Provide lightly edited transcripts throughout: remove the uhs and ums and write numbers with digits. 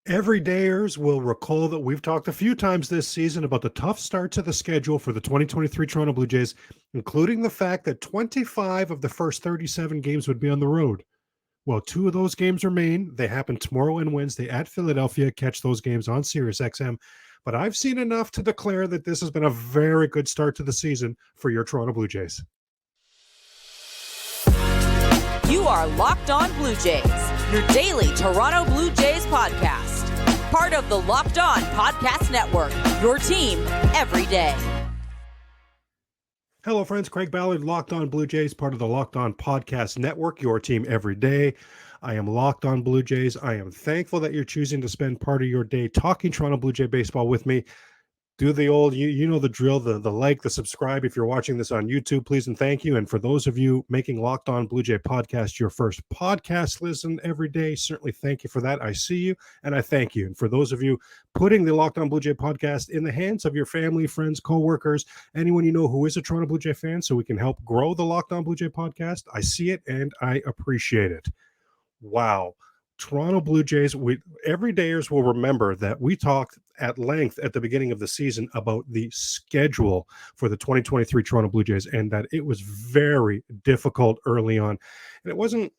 Everydayers will recall that we've talked a few times this season about the tough start to the schedule for the 2023 Toronto Blue Jays, including the fact that 25 of the first 37 games would be on the road. Well, two of those games remain. They happen tomorrow and Wednesday at Philadelphia. Catch those games on SiriusXM. But I've seen enough to declare that this has been a very good start to the season for your Toronto Blue Jays. You are Locked On Blue Jays, your daily Toronto Blue Jays podcast. Part of the Locked On Podcast Network, your team every day. Hello, friends. Craig Ballard, Locked On Blue Jays, part of the Locked On Podcast Network, your team every day. I am Locked On Blue Jays. I am thankful that you're choosing to spend part of your day talking Toronto Blue Jay baseball with me. Do the old, you know the drill, the like, the subscribe. If you're watching this on YouTube, please and thank you. And for those of you making Locked On Blue Jay podcast your first podcast listen every day, certainly thank you for that. I see you and I thank you. And for those of you putting the Locked On Blue Jay podcast in the hands of your family, friends, coworkers, anyone you know who is a Toronto Blue Jay fan, so we can help grow the Locked On Blue Jay podcast, I see it and I appreciate it. Wow. Toronto Blue Jays, everydayers will remember that we talked at length at the beginning of the season about the schedule for the 2023 Toronto Blue Jays and that it was very difficult early on. And it wasn't,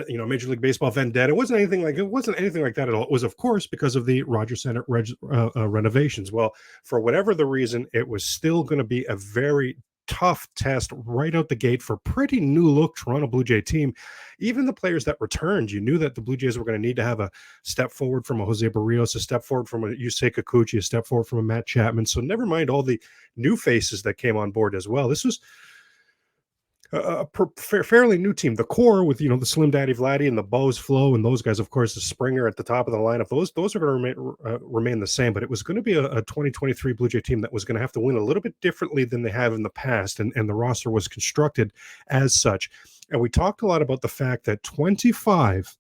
Major League Baseball vendetta. It wasn't anything like that at all. It was, of course, because of the Rogers Center renovations. Well, for whatever the reason, it was still going to be a very tough test right out the gate for pretty new look Toronto Blue Jay team. Even the players that returned, you knew that the Blue Jays were going to need to have a step forward from a Jose Barrios, a step forward from a Yusei Kikuchi, a step forward from a Matt Chapman. So never mind all the new faces that came on board as well. This was a fairly new team. The core with, the Slim Daddy Vladdy and the Bose Flo and those guys, of course, the Springer at the top of the lineup, those are going to remain the same, but it was going to be a 2023 Blue Jay team that was going to have to win a little bit differently than they have in the past, and the roster was constructed as such. And we talked a lot about the fact that 25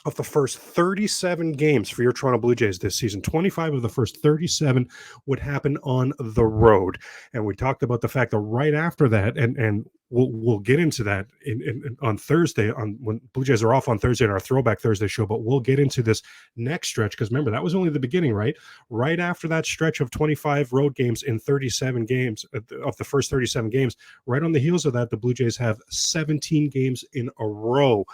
of the first 37 games for your Toronto Blue Jays this season, 25 of the first 37 would happen on the road. And we talked about the fact that right after that, and we'll get into that on Thursday, when Blue Jays are off on Thursday in our Throwback Thursday show, but we'll get into this next stretch because remember, that was only the beginning, right? Right after that stretch of 25 road games in 37 games, of the first 37 games, right on the heels of that, the Blue Jays have 17 games in a row.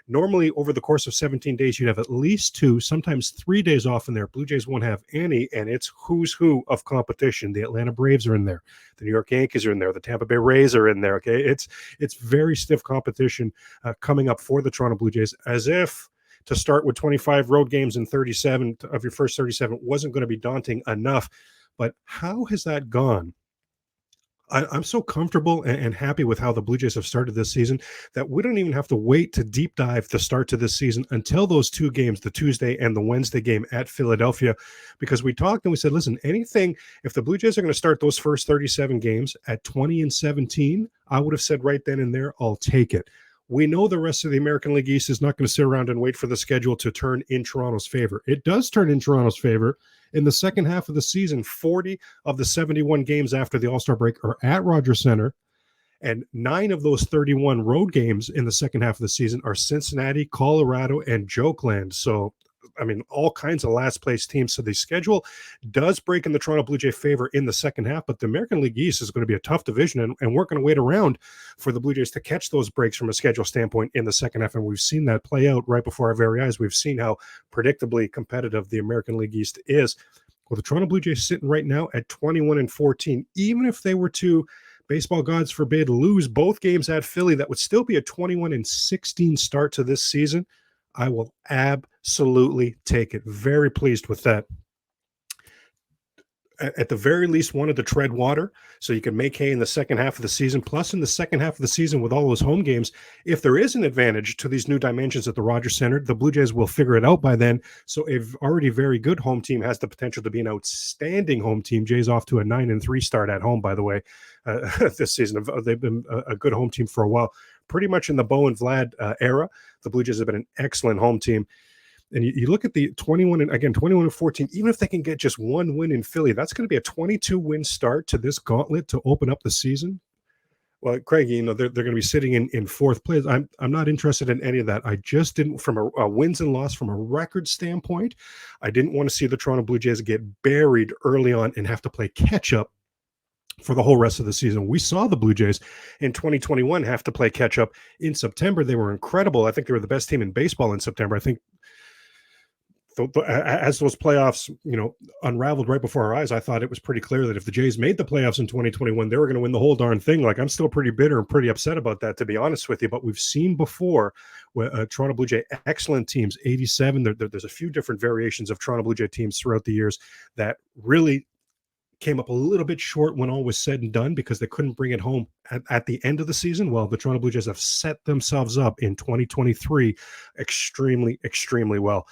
Normally, over the course of 17 days, you'd have at least 2, sometimes 3 days off in there. Blue Jays won't have any, and it's who's who of competition. The Atlanta Braves are in there. The New York Yankees are in there. The Tampa Bay Rays are in there, okay? It's very stiff competition coming up for the Toronto Blue Jays, as if to start with 25 road games in 37 of your first 37 wasn't going to be daunting enough. But how has that gone? I'm so comfortable and happy with how the Blue Jays have started this season that we don't even have to wait to deep dive the start to this season until those two games, the Tuesday and the Wednesday game at Philadelphia, because we talked and we said, listen, if the Blue Jays are going to start those first 37 games at 20-17, I would have said right then and there, I'll take it. We know the rest of the American League East is not going to sit around and wait for the schedule to turn in Toronto's favor. It does turn in Toronto's favor. In the second half of the season, 40 of the 71 games after the All-Star break are at Rogers Center, and 9 of those 31 road games in the second half of the season are Cincinnati, Colorado, and Jokeland. So, all kinds of last-place teams. So the schedule does break in the Toronto Blue Jay favor in the second half, but the American League East is going to be a tough division, and we're going to wait around for the Blue Jays to catch those breaks from a schedule standpoint in the second half, and we've seen that play out right before our very eyes. We've seen how predictably competitive the American League East is. Well, the Toronto Blue Jays sitting right now at 21-14. Even if they were to, baseball gods forbid, lose both games at Philly, that would still be a 21-16 start to this season. I will absolutely take it. Very pleased with that. At the very least, wanted to tread water so you can make hay in the second half of the season. Plus, in the second half of the season with all those home games, if there is an advantage to these new dimensions at the Rogers Center, the Blue Jays will figure it out by then. So a already very good home team has the potential to be an outstanding home team. Jays off to a 9-3 start at home, by the way, this season. They've been a good home team for a while. Pretty much in the Bo and Vlad era, the Blue Jays have been an excellent home team. And you look at the 21-14, even if they can get just one win in Philly, that's going to be a 22-win start to this gauntlet to open up the season. Well, Craig, they're going to be sitting in fourth place. I'm not interested in any of that. I just didn't, from a wins and loss from a record standpoint, I didn't want to see the Toronto Blue Jays get buried early on and have to play catch up for the whole rest of the season. We saw the Blue Jays in 2021 have to play catch up in September. They were incredible. I think they were the best team in baseball in September. I think as those playoffs, unraveled right before our eyes, I thought it was pretty clear that if the Jays made the playoffs in 2021, they were going to win the whole darn thing. Like, I'm still pretty bitter and pretty upset about that, to be honest with you. But we've seen before Toronto Blue Jay, excellent teams, 87. There's a few different variations of Toronto Blue Jay teams throughout the years that really came up a little bit short when all was said and done because they couldn't bring it home at the end of the season. Well, the Toronto Blue Jays have set themselves up in 2023 extremely, extremely well.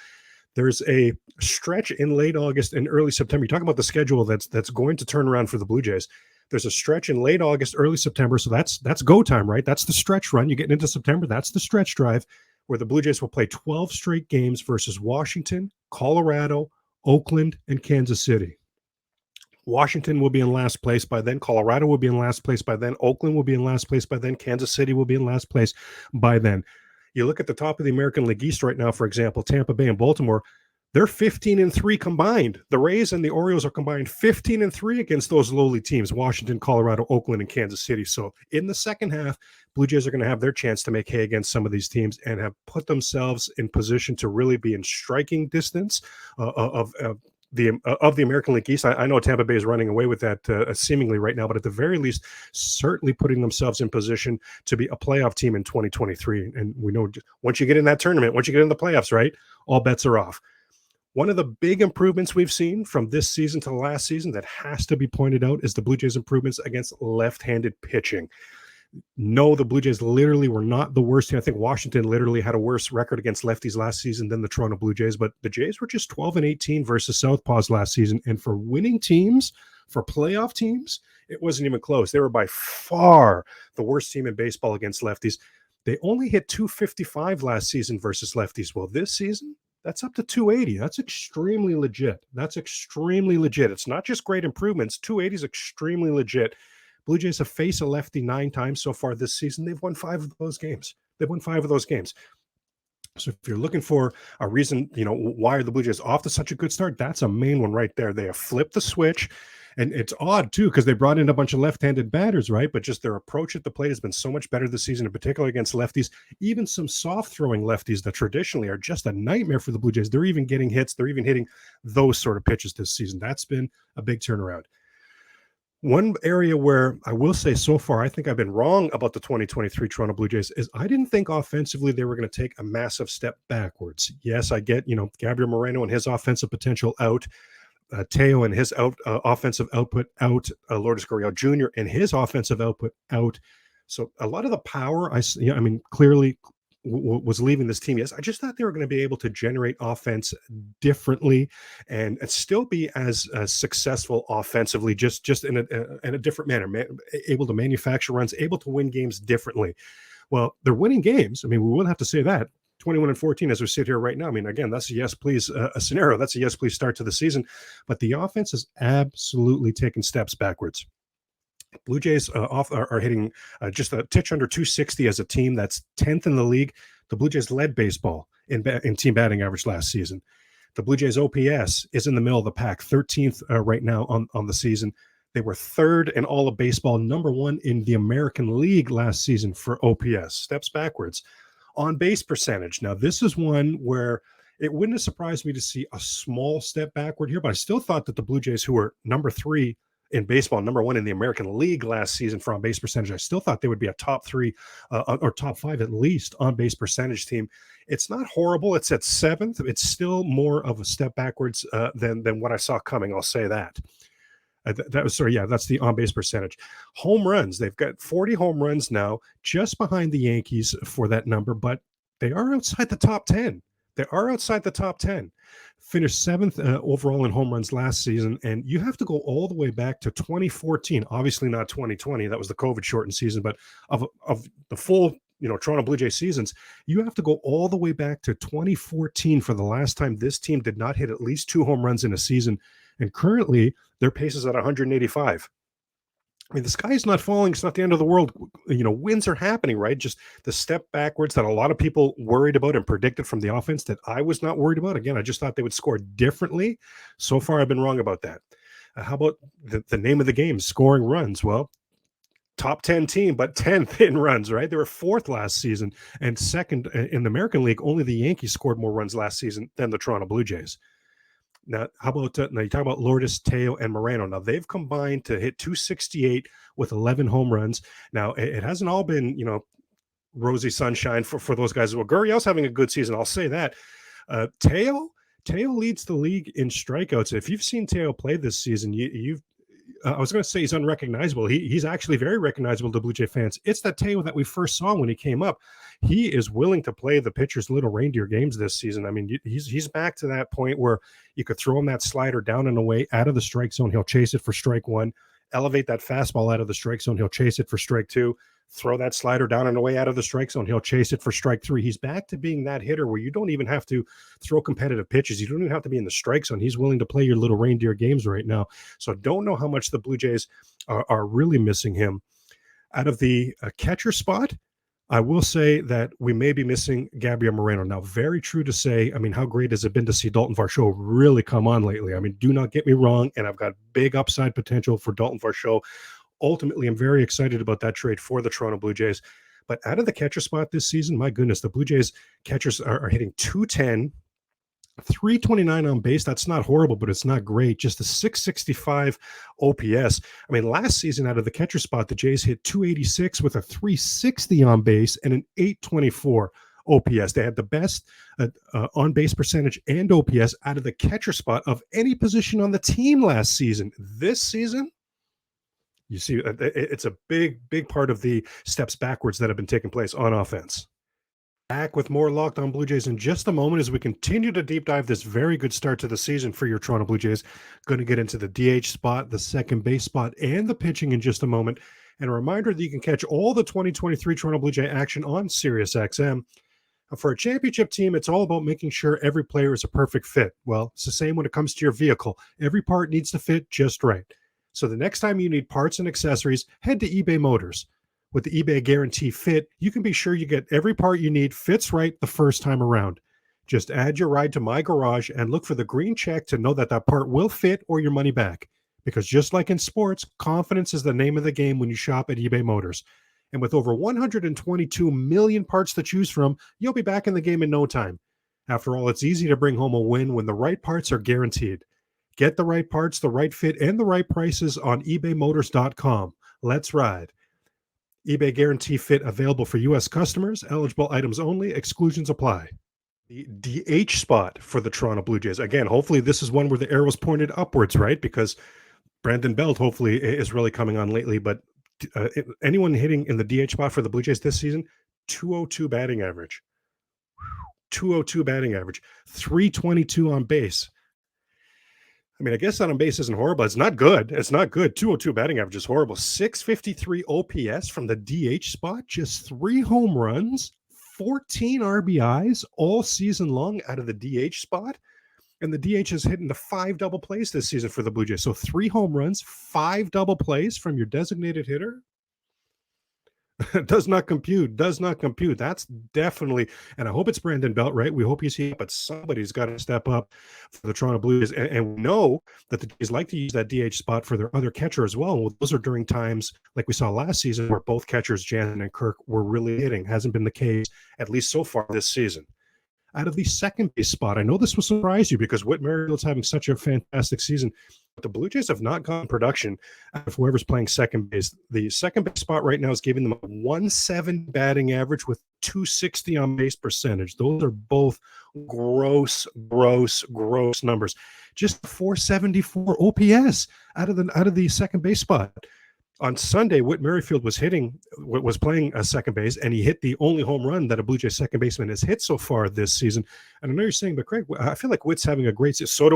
There's a stretch in late August and early September. You talk about the schedule that's going to turn around for the Blue Jays. There's a stretch in late August, early September. So that's go time, right? That's the stretch run. You're getting into September. That's the stretch drive where the Blue Jays will play 12 straight games versus Washington, Colorado, Oakland, and Kansas City. Washington will be in last place by then. Colorado will be in last place by then. Oakland will be in last place by then. Kansas City will be in last place by then. You look at the top of the American League East right now, for example, Tampa Bay and Baltimore, they're 15-3 combined. The Rays and the Orioles are combined 15-3 against those lowly teams, Washington, Colorado, Oakland, and Kansas City. So in the second half, Blue Jays are going to have their chance to make hay against some of these teams and have put themselves in position to really be in striking distance of the American League East. I know Tampa Bay is running away with that seemingly right now, but at the very least, certainly putting themselves in position to be a playoff team in 2023. And we know once you get in that tournament, once you get in the playoffs, right, all bets are off. One of the big improvements we've seen from this season to last season that has to be pointed out is the Blue Jays' improvements against left-handed pitching. No, the Blue Jays literally were not the worst team. I think Washington literally had a worse record against lefties last season than the Toronto Blue Jays, but the Jays were just 12-18 versus Southpaws last season. And for winning teams, for playoff teams, it wasn't even close. They were by far the worst team in baseball against lefties. They only hit 255 last season versus lefties. Well, this season, that's up to 280. That's extremely legit. It's not just great improvements. 280 is extremely legit. Blue Jays have faced a lefty 9 times so far this season. They've won 5 of those games. So if you're looking for a reason, why are the Blue Jays off to such a good start? That's a main one right there. They have flipped the switch. And it's odd, too, because they brought in a bunch of left-handed batters, right? But just their approach at the plate has been so much better this season, in particular against lefties. Even some soft-throwing lefties that traditionally are just a nightmare for the Blue Jays. They're even getting hits. They're even hitting those sort of pitches this season. That's been a big turnaround. One area where I will say so far, I think I've been wrong about the 2023 Toronto Blue Jays is I didn't think offensively they were going to take a massive step backwards. Yes, I get, Gabriel Moreno and his offensive potential out, Teo and his offensive output out, Lourdes Gurriel Jr. and his offensive output out. So a lot of the power, clearly was leaving this team. Yes, I just thought they were going to be able to generate offense differently and still be as successful offensively, just in a different manner, able to manufacture runs, able to win games differently. Well, they're winning games. We will have to say that. 21-14 as we sit here right now. Again, that's a yes, please a scenario. That's a yes, please start to the season. But the offense has absolutely taken steps backwards. Blue Jays are hitting just a titch under 260 as a team. That's 10th in the league. The Blue Jays led baseball in team batting average last season. The Blue Jays OPS is in the middle of the pack, 13th right now on the season. They were 3rd in all of baseball, number 1 in the American League last season for OPS. Steps backwards. On base percentage. Now, this is one where it wouldn't have surprised me to see a small step backward here, but I still thought that the Blue Jays, who were number 3 in baseball, number 1 in the American League last season for on-base percentage, I still thought they would be a top 3 or top 5 at least on-base percentage team. It's not horrible. It's at 7th. It's still more of a step backwards than what I saw coming. I'll say that. That's the on-base percentage. Home runs, they've got 40 home runs now, just behind the Yankees for that number, but they are outside the top 10. Finished 7th overall in home runs last season, and you have to go all the way back to 2014. Obviously not 2020. That was the COVID-shortened season, but of the full Toronto Blue Jays seasons, you have to go all the way back to 2014 for the last time this team did not hit at least 2 home runs in a season. And currently, their pace is at 185. I mean, the sky is not falling. It's not the end of the world. Wins are happening, right? Just the step backwards that a lot of people worried about and predicted from the offense that I was not worried about. Again, I just thought they would score differently. So far, I've been wrong about that. How about the name of the game, scoring runs? Well, top 10 team, but 10th in runs, right? They were fourth last season and second in the American League. Only the Yankees scored more runs last season than the Toronto Blue Jays. Now, how about now you talk about Lourdes, Teo, and Moreno. Now, they've combined to hit 268 with 11 home runs. Now, it hasn't all been, rosy sunshine for those guys. Well, Gurriel's having a good season. I'll say that. Teo leads the league in strikeouts. If you've seen Teo play this season, you've I was going to say he's unrecognizable. He's actually very recognizable to Blue Jay fans. It's that Teo that we first saw when he came up. He is willing to play the pitcher's little reindeer games this season. I mean, he's back to that point where you could throw him that slider down and away out of the strike zone. He'll chase it for strike one. Elevate that fastball out of the strike zone. He'll chase it for strike two. Throw that slider down and away out of the strike zone. He'll chase it for strike three. He's back to being that hitter where you don't even have to throw competitive pitches. You don't even have to be in the strike zone. He's willing to play your little reindeer games right now. So I don't know how much the Blue Jays are really missing him. Out of the catcher spot, I will say that we may be missing Gabriel Moreno. Now, very true to say, I mean, how great has it been to see Dalton Varsho really come on lately? I mean, do not get me wrong, and I've got big upside potential for Dalton Varsho. Ultimately, I'm very excited about that trade for the Toronto Blue Jays. But out of the catcher spot this season, my goodness, the Blue Jays catchers are hitting 210, 329 on base. That's not horrible, but it's not great. Just a 665 OPS. I mean, last season out of the catcher spot, the Jays hit 286 with a 360 on base and an 824 OPS. They had the best on base percentage and OPS out of the catcher spot of any position on the team last season. This season, you see, it's a big part of the steps backwards that have been taking place on offense. Back with more Locked On Blue Jays in just a moment as we continue to deep dive this very good start to the season for your Toronto Blue Jays. Going to get into the DH spot, the second base spot, and the pitching in just a moment. And a reminder that you can catch all the 2023 Toronto Blue Jay action on SiriusXM. For a championship team, it's all about making sure every player is a perfect fit. Well, it's the same when it comes to your vehicle. Every part needs to fit just right. So the next time you need parts and accessories, head to eBay Motors. With the eBay Guarantee Fit, you can be sure you get every part you need fits right the first time around. Just add your ride to My Garage and look for the green check to know that part will fit or your money back. Because just like in sports, confidence is the name of the game when you shop at eBay Motors. And with over 122 million parts to choose from, you'll be back in the game in no time. After all, it's easy to bring home a win when the right parts are guaranteed. Get the right parts, the right fit, and the right prices on ebaymotors.com. Let's ride. eBay Guarantee Fit available for U.S. customers. Eligible items only. Exclusions apply. The DH spot for the Toronto Blue Jays. Again, hopefully this is one where the arrow's pointed upwards, right? Because Brandon Belt hopefully is really coming on lately. But anyone hitting in the DH spot for the Blue Jays this season, 202 batting average. 202 batting average. 322 on base. I mean, I guess that on base isn't horrible. It's not good. It's not good. 202 batting average is horrible. 653 OPS from the DH spot. Just 3 home runs, 14 RBIs all season long out of the DH spot. And the DH is hitting the 5 double plays this season for the Blue Jays. So 3 home runs, 5 double plays from your designated hitter. Does not compute. That's definitely, and I hope it's Brandon Belt, right? We hope he's here, but somebody's got to step up for the Toronto Blues. And we know that the Jays like to use that DH spot for their other catcher as well. Well, those are during times like we saw last season where both catchers, Jansen and Kirk, were really hitting. Hasn't been the case, at least so far this season. Out of the second base spot, I know this will surprise you because Whit Merrifield's having such a fantastic season, but the Blue Jays have not gotten production out of whoever's playing second base. The second base spot right now is giving them a 1.7 batting average with 260 on base percentage. Those are both gross numbers. Just 474 OPS out of the second base spot. On Sunday, Whit Merrifield was playing a second base, and he hit the only home run that a Blue Jay second baseman has hit so far this season. And I know you're saying, but Craig, I feel like Whit's having a great season. So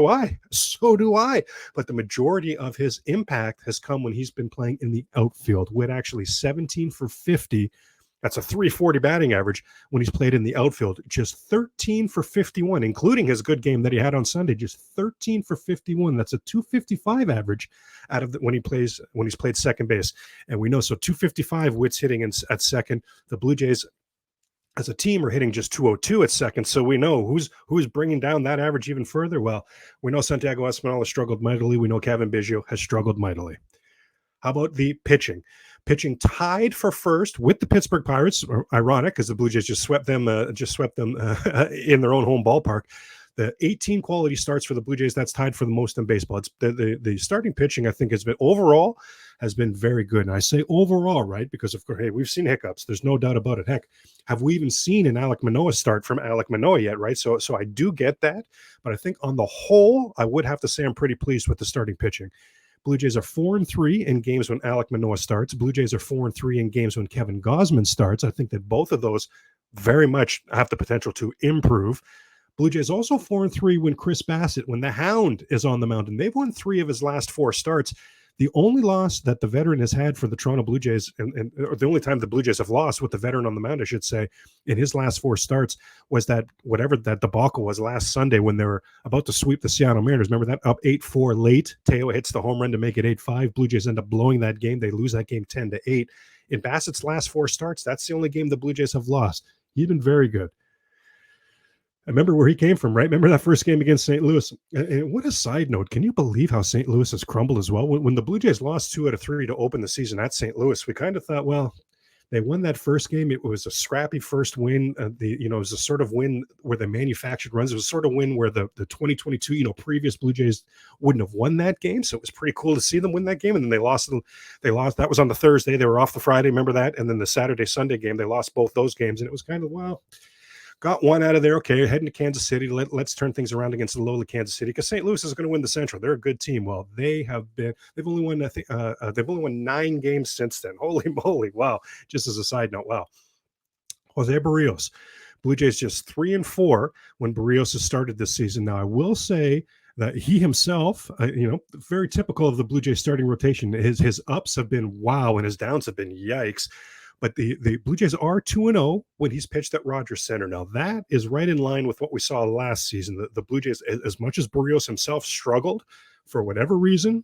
do I. But the majority of his impact has come when he's been playing in the outfield. Whit actually 17 for 50 That's a 340 batting average when he's played in the outfield. Just 13 for 51, including his good game that he had on Sunday. Just 13 for 51. That's a 255 average out of when he's played second base. And we know, so 255 Witt's hitting at second. The Blue Jays as a team are hitting just 202 at second. So we know who's bringing down that average even further. Well, we know Santiago Espinal has struggled mightily. We know Kevin Biggio has struggled mightily. How about the pitching? Pitching tied for first with the Pittsburgh Pirates. Ironic, because the Blue Jays just swept them in their own home ballpark. The 18 quality starts for the Blue Jays, that's tied for the most in baseball. It's the starting pitching, I think, has been very good. And I say overall, right? Because of course, hey, we've seen hiccups. There's no doubt about it. Heck, have we even seen an Alek Manoah start from Alek Manoah yet, right? So I do get that. But I think on the whole, I would have to say I'm pretty pleased with the starting pitching. Blue Jays are 4-3 in games when Alek Manoah starts. Blue Jays are 4-3 in games when Kevin Gausman starts. I think that both of those very much have the potential to improve. Blue Jays also 4-3 when Chris Bassitt, when the Hound is on the mound, and they've won 3 of his last 4 starts. The only loss that the veteran has had for the Toronto Blue Jays, or the only time the Blue Jays have lost with the veteran on the mound, I should say, in his last 4 starts, was that whatever that debacle was last Sunday when they were about to sweep the Seattle Mariners. Remember that? Up 8-4 late. Teo hits the home run to make it 8-5. Blue Jays end up blowing that game. They lose that game 10-8. In Bassitt's last 4 starts, that's the only game the Blue Jays have lost. He's been very good. I remember where he came from, right? Remember that first game against St. Louis? And what a side note. Can you believe how St. Louis has crumbled as well? When the Blue Jays lost 2 out of 3 to open the season at St. Louis, we kind of thought, well, they won that first game. It was a scrappy first win. It was a sort of win where they manufactured runs. It was a sort of win where the 2022, previous Blue Jays wouldn't have won that game. So it was pretty cool to see them win that game. And then they lost. That was on the Thursday. They were off the Friday. Remember that? And then the Saturday, Sunday game, they lost both those games. And it was kind of, well, got one out of there. Okay, heading to Kansas City. Let's turn things around against the lowly Kansas City, because St. Louis is going to win the Central. They're a good team. Well, they've only won, I think, they've only won 9 games since then. Holy moly! Wow. Just as a side note, wow. Jose Barrios, Blue Jays just 3-4 when Barrios has started this season. Now, I will say that he himself, very typical of the Blue Jays starting rotation. His ups have been wow, and his downs have been yikes. But the Blue Jays are 2-0 when he's pitched at Rogers Center. Now, that is right in line with what we saw last season. The Blue Jays, as much as Barrios himself struggled for whatever reason,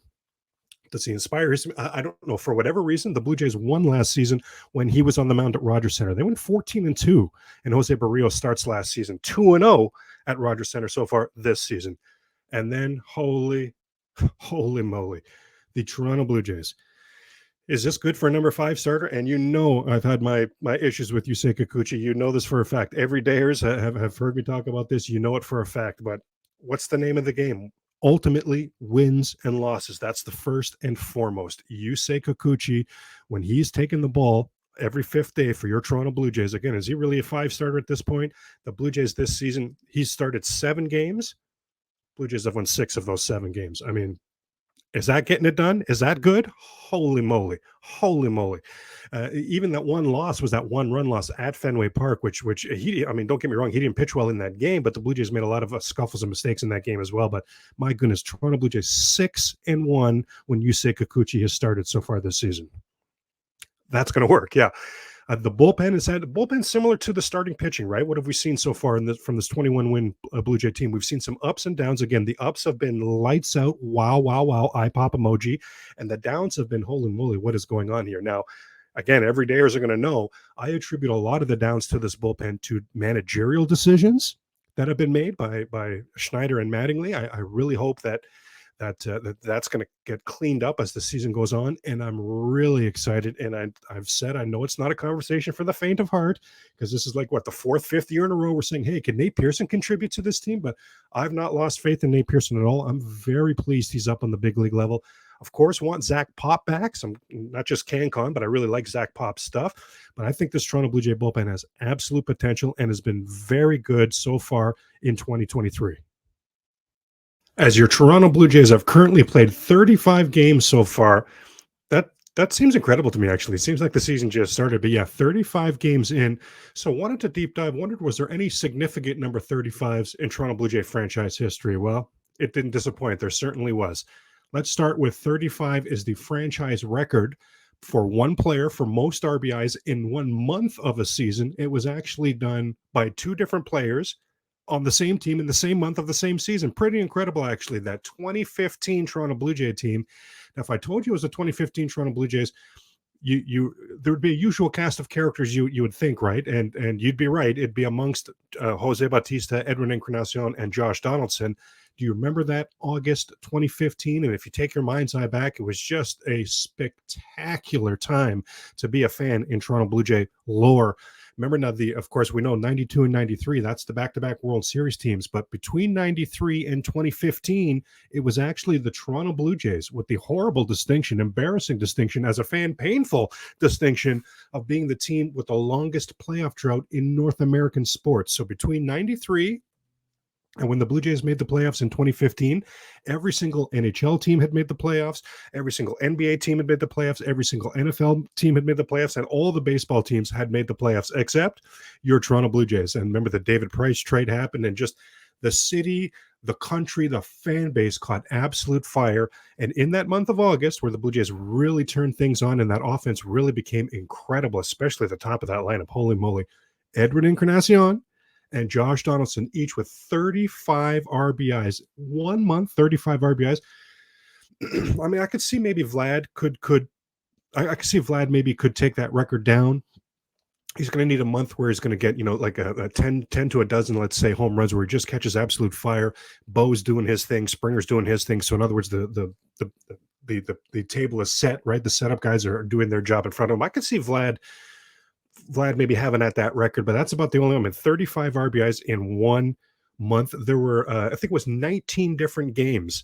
does he inspire his? I don't know. For whatever reason, the Blue Jays won last season when he was on the mound at Rogers Center. They went 14-2, and Jose Barrios starts last season 2-0 at Rogers Center so far this season. And then, holy moly, the Toronto Blue Jays. Is this good for a number 5 starter? And I've had my issues with Yusei Kikuchi. You know this for a fact. Everydayers have heard me talk about this. You know it for a fact. But what's the name of the game? Ultimately, wins and losses. That's the first and foremost. Yusei Kikuchi, when he's taking the ball every 5th day for your Toronto Blue Jays, again, is he really a 5 starter at this point? The Blue Jays this season, he's started 7 games. Blue Jays have won 6 of those 7 games. I mean, is that getting it done? Is that good? Holy moly. Even that one loss was that 1-run loss at Fenway Park, which don't get me wrong, he didn't pitch well in that game, but the Blue Jays made a lot of scuffles and mistakes in that game as well. But my goodness, Toronto Blue Jays 6-1 when Yusei Kikuchi has started so far this season. That's going to work, yeah. The bullpen similar to the starting pitching, right? What have we seen so far from this 21-win Blue Jay team? We've seen some ups and downs. Again, the ups have been lights out, wow, eye pop emoji, and the downs have been holy moly, what is going on here? Now, again, everydayers are going to know I attribute a lot of the downs to this bullpen to managerial decisions that have been made by Schneider and Mattingly. I really hope that's going to get cleaned up as the season goes on, and I'm really excited. And I've said I know it's not a conversation for the faint of heart, because this is like the 4th, 5th year in a row we're saying, hey, can Nate Pearson contribute to this team? But I've not lost faith in Nate Pearson at all. I'm very pleased he's up on the big league level. Of course, want Zach Pop back. So I'm not just CanCon, but I really like Zach Pop's stuff. But I think this Toronto Blue Jay bullpen has absolute potential and has been very good so far in 2023. As your Toronto Blue Jays have currently played 35 games so far, that seems incredible to me, actually. It seems like the season just started, but yeah, 35 games in. So wanted to deep dive, wondered, was there any significant number 35s in Toronto Blue Jay franchise history? Well, it didn't disappoint. There certainly was. Let's start with 35 is the franchise record for one player for most RBIs in 1 month of a season. It was actually done by two different players on the same team in the same month of the same season. Pretty incredible, actually, that 2015 Toronto Blue Jay team. Now, if I told you it was the 2015 Toronto Blue Jays, there would be a usual cast of characters you would think, right? And you'd be right. It'd be amongst Jose Bautista, Edwin Encarnacion, and Josh Donaldson. Do you remember that August 2015? And if you take your mind's eye back, it was just a spectacular time to be a fan in Toronto Blue Jay lore. Remember now, of course, we know 92 and 93, that's the back-to-back World Series teams. But between 93 and 2015, it was actually the Toronto Blue Jays with the horrible distinction, embarrassing distinction, as a fan, painful distinction of being the team with the longest playoff drought in North American sports. So between 93 and when the Blue Jays made the playoffs in 2015, every single NHL team had made the playoffs, every single NBA team had made the playoffs, every single NFL team had made the playoffs, and all the baseball teams had made the playoffs except your Toronto Blue Jays. And remember, the David Price trade happened, and just the city, the country, the fan base caught absolute fire. And in that month of August, where the Blue Jays really turned things on and that offense really became incredible, especially at the top of that lineup, holy moly, Edwin Encarnacion and Josh Donaldson, each with 35 RBIs. 1 month, 35 RBIs. I mean, I could see maybe Vlad I could see Vlad maybe could take that record down. He's going to need a month where he's going to get, like a 10 to a dozen, let's say, home runs where he just catches absolute fire. Bo's doing his thing. Springer's doing his thing. So in other words, the table is set, right? The setup guys are doing their job in front of him. I could see Vlad maybe having at that record, but that's about the only one. I mean, 35 RBIs in 1 month. There were, I think it was 19 different games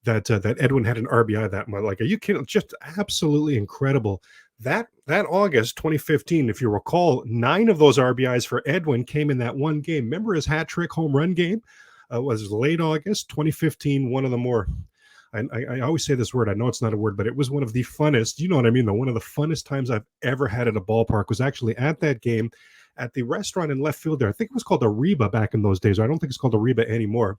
that Edwin had an RBI that month. Like, are you kidding? Just absolutely incredible. That August 2015, if you recall, 9 of those RBIs for Edwin came in that one game. Remember his hat trick home run game? Was late August 2015, one of the more, I always say this word, I know it's not a word, but it was one of the funnest, you know what I mean, though, one of the funnest times I've ever had at a ballpark was actually at that game at the restaurant in left field there. I think it was called Ariba back in those days. I don't think it's called Ariba anymore.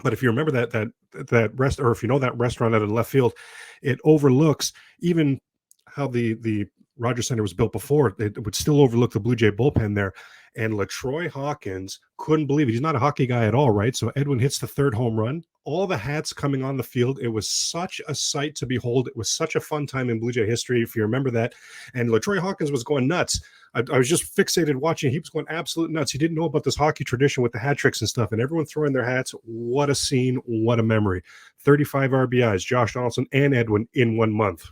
But if you remember that rest, or if you know that restaurant out in left field, it overlooks even how the Rogers Center was built before. It would still overlook the Blue Jay bullpen there. And LaTroy Hawkins couldn't believe it. He's not a hockey guy at all, right? So Edwin hits the third home run. All the hats coming on the field. It was such a sight to behold. It was such a fun time in Blue Jay history, if you remember that. And LaTroy Hawkins was going nuts. I was just fixated watching. He was going absolute nuts. He didn't know about this hockey tradition with the hat tricks and stuff, and everyone throwing their hats. What a scene. What a memory. 35 RBIs, Josh Donaldson and Edwin in 1 month.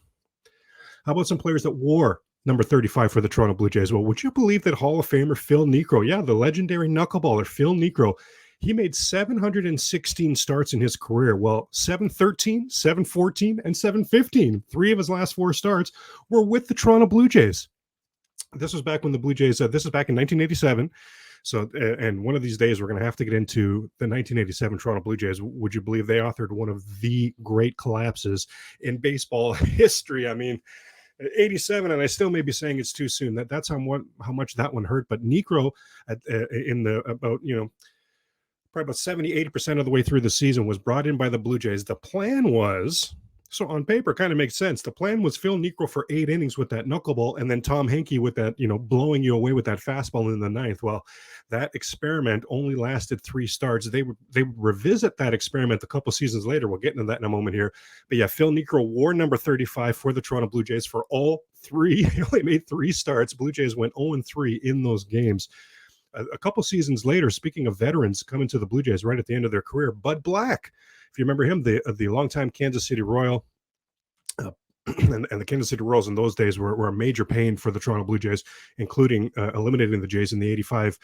How about some players that wore number 35 for the Toronto Blue Jays? Well, would you believe that Hall of Famer Phil Niekro, the legendary knuckleballer Phil Niekro, he made 716 starts in his career. Well, 713, 714, and 715, 3 of his last 4 starts were with the Toronto Blue Jays. This was back when the Blue Jays, this is back in 1987. So, and one of these days we're going to have to get into the 1987 Toronto Blue Jays. Would you believe they authored one of the great collapses in baseball history? I mean, 87, and I still may be saying it's too soon. That's how much that one hurt. But Niekro, probably about 70-80% of the way through the season, was brought in by the Blue Jays. The plan was, so on paper, kind of makes sense. The plan was Phil Niekro for 8 innings with that knuckleball, and then Tom Henke with that, blowing you away with that fastball in the 9th. Well, that experiment only lasted 3 starts. They would revisit that experiment a couple seasons later. We'll get into that in a moment here. But yeah, Phil Niekro wore number 35 for the Toronto Blue Jays for all 3. He only made 3 starts. Blue Jays went 0-3 in those games. A couple seasons later, speaking of veterans coming to the Blue Jays right at the end of their career, Bud Black, if you remember him, the longtime Kansas City Royal, and the Kansas City Royals in those days were a major pain for the Toronto Blue Jays, including eliminating the Jays in the 85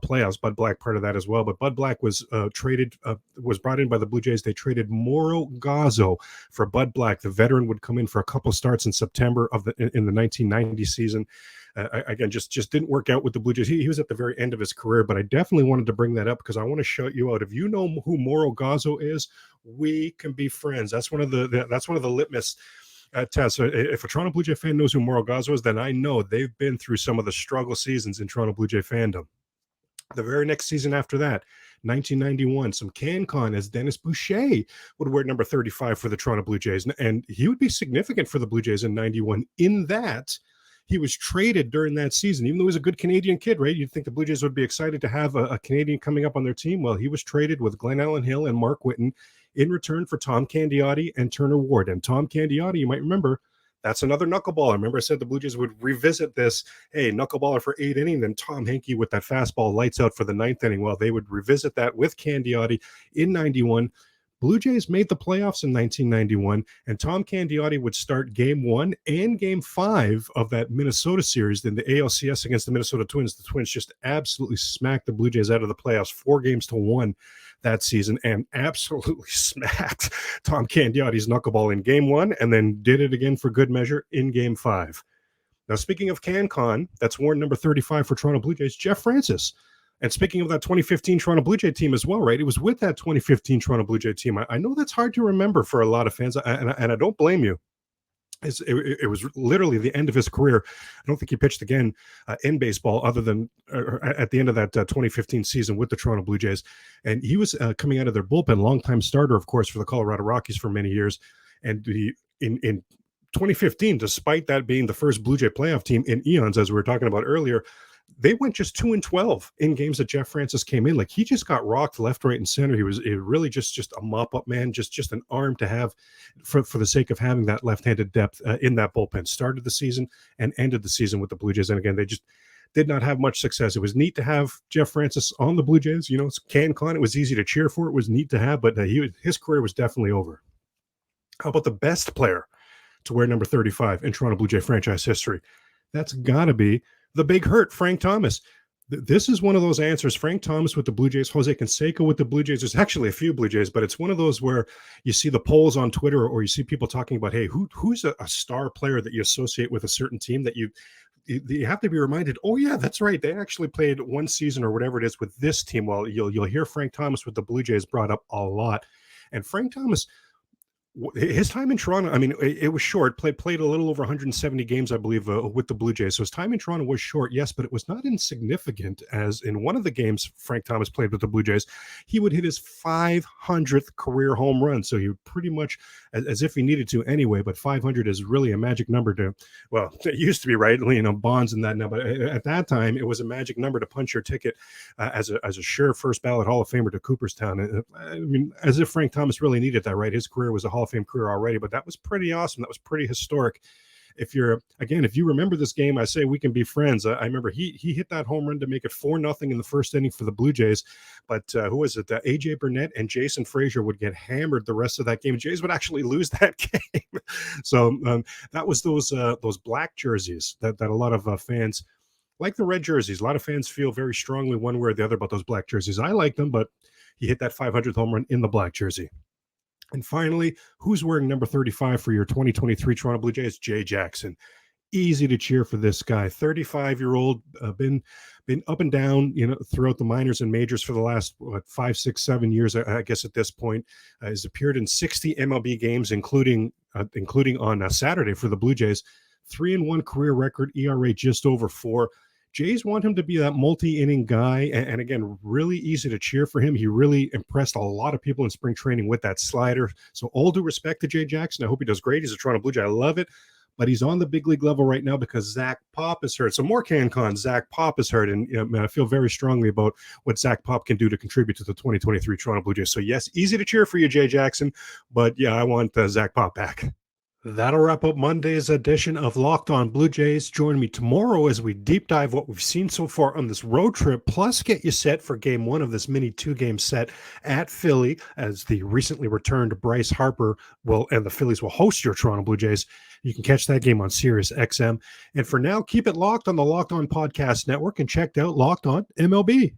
playoffs. Bud Black part of that as well. But Bud Black was brought in by the Blue Jays. They traded Mauro Gazzo for Bud Black. The veteran would come in for a couple starts in September in the 1990 season. Again, just didn't work out with the Blue Jays. He was at the very end of his career, but I definitely wanted to bring that up because I want to shout you out. If you know who Mauro Gazzo is, we can be friends. That's one of the litmus tests. So if a Toronto Blue Jay fan knows who Mauro Gazzo is, then I know they've been through some of the struggle seasons in Toronto Blue Jay fandom. The very next season after that, 1991, some CanCon as Dennis Boucher would wear number 35 for the Toronto Blue Jays. And he would be significant for the Blue Jays in 91 in that he was traded during that season. Even though he was a good Canadian kid, right? You'd think the Blue Jays would be excited to have a Canadian coming up on their team. Well, he was traded with Glenn Allen Hill and Mark Whitten in return for Tom Candiotti and Turner Ward. And Tom Candiotti, you might remember, that's another knuckleballer. Remember, I said the Blue Jays would revisit this. Hey, knuckleballer for 8 innings, then Tom Henke with that fastball lights out for the 9th inning. Well, they would revisit that with Candiotti in 91. Blue Jays made the playoffs in 1991, and Tom Candiotti would start Game 1 and Game 5 of that Minnesota series. Then the ALCS against the Minnesota Twins. The Twins just absolutely smacked the Blue Jays out of the playoffs 4-1 that season, and absolutely smacked Tom Candiotti's knuckleball in Game 1 and then did it again for good measure in Game 5. Now, speaking of CanCon, that's worn number 35 for Toronto Blue Jays, Jeff Francis. And speaking of that 2015 Toronto Blue Jay team as well, right? It was with that 2015 Toronto Blue Jay team. I know that's hard to remember for a lot of fans, and I don't blame you. It was literally the end of his career. I don't think he pitched again in baseball other than at the end of that 2015 season with the Toronto Blue Jays. And he was coming out of their bullpen, longtime starter, of course, for the Colorado Rockies for many years. And in 2015, despite that being the first Blue Jay playoff team in eons, as we were talking about earlier, they went just 2-12 in games that Jeff Francis came in. Like, he just got rocked left, right, and center. He was really just a mop-up man, just an arm to have for the sake of having that left-handed depth in that bullpen. Started the season and ended the season with the Blue Jays. And again, they just did not have much success. It was neat to have Jeff Francis on the Blue Jays. You know, it's CanCon. It was easy to cheer for. It was neat to have, but his career was definitely over. How about the best player to wear number 35 in Toronto Blue Jay franchise history? That's got to be the big hurt, Frank Thomas. This is one of those answers. Frank Thomas with the Blue Jays, Jose Canseco with the Blue Jays. There's actually a few Blue Jays, but it's one of those where you see the polls on Twitter or you see people talking about, hey, who's a star player that you associate with a certain team that you have to be reminded, oh, yeah, that's right. They actually played one season or whatever it is with this team. Well, you'll hear Frank Thomas with the Blue Jays brought up a lot. And Frank Thomas, his time in Toronto, I mean, it was short. Played a little over 170 games, I believe, with the Blue Jays. So his time in Toronto was short, yes, but it was not insignificant, as in one of the games Frank Thomas played with the Blue Jays, he would hit his 500th career home run. So he would pretty much, as if he needed to anyway, but 500 is really a magic number to, well, it used to be, right? You know, Bonds and that now, but at that time, it was a magic number to punch your ticket as a sure first ballot Hall of Famer to Cooperstown. I mean, as if Frank Thomas really needed that, right? His career was a Hall of Fame career already, but that was pretty awesome. That was pretty historic. If you remember this game, I say we can be friends. I remember he hit that home run to make it 4-0 in the first inning for the Blue Jays. But who was it? AJ Burnett and Jason Frazier would get hammered the rest of that game. Jays would actually lose that game. So that was those black jerseys that a lot of fans, like the red jerseys, a lot of fans feel very strongly one way or the other about those black jerseys. I like them, but he hit that 500th home run in the black jersey. And finally, who's wearing number 35 for your 2023 Toronto Blue Jays? Jay Jackson. Easy to cheer for this guy. 35-year-old, been up and down, you know, throughout the minors and majors for the last 5, 6, 7 years, I guess at this point. Has appeared in 60 MLB games, including on Saturday for the Blue Jays. 3-1 career record, ERA just over 4. Jays want him to be that multi-inning guy, and again, really easy to cheer for him. He really impressed a lot of people in spring training with that slider. So all due respect to Jay Jackson. I hope he does great. He's a Toronto Blue Jay. I love it. But he's on the big league level right now because Zach Pop is hurt. So more CanCon, Zach Pop is hurt. And you know, man, I feel very strongly about what Zach Pop can do to contribute to the 2023 Toronto Blue Jays. So yes, easy to cheer for you, Jay Jackson. But yeah, I want Zach Pop back. That'll wrap up Monday's edition of Locked On Blue Jays. Join me tomorrow as we deep dive what we've seen so far on this road trip, plus get you set for game 1 of this mini 2-game set at Philly as the recently returned Bryce Harper and the Phillies will host your Toronto Blue Jays. You can catch that game on Sirius XM. And for now, keep it locked on the Locked On Podcast Network and check out Locked On MLB.